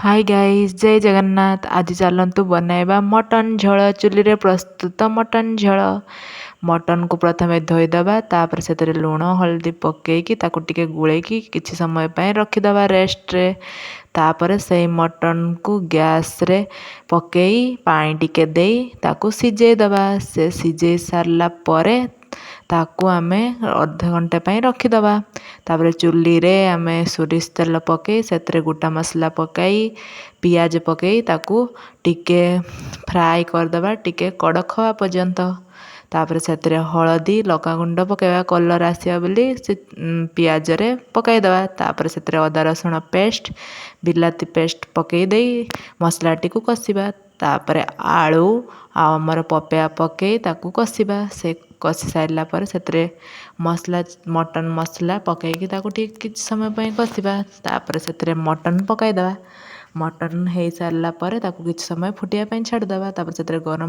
Hi guys जय जगन्नाथ। आज चलतु बनाइबा मटन झोल। चुली रे प्रस्तुत मटन झोल। मटन को प्रथमे धोईदबा तापर से लुण हल्दी पकईकी ताकू टिके गुलेकी किछि समय पय रखिदबा रेस्ट रे। तापर से मटन को गैस रे पकई पानी टिके देई ताकू सिझेई दबा। से सिझेई सारला परे ताकू आमे अध घंटे पय रखिदबा। तापर चुली रे आमे सोरिष तेल पकई सेतरे गोटा मसला पकई पियाज पकई ताकू टिके फ्राए करदबा टिके कड़क हवा पर्यंत। तापर से हलदी लकागुंड पकईबा कलर आसिया बोली से पियाज रे पकईदबा। तापर से अदा रसुण पेस्ट बिलाती पेस्ट पकई देई मसला टी को कषिबा। तापर आलू आमर पपेया पकई ताकू कषिबा। से कषि साइला पर से मसला मटन मसला पकईकी ताकू ठीक किछि समय पय कषिबा। तापर से मटन पकईदबा। मटन हो सारा पर ताकू किछि समय फुटिया पय छाड़ीदबा। तापर से गरम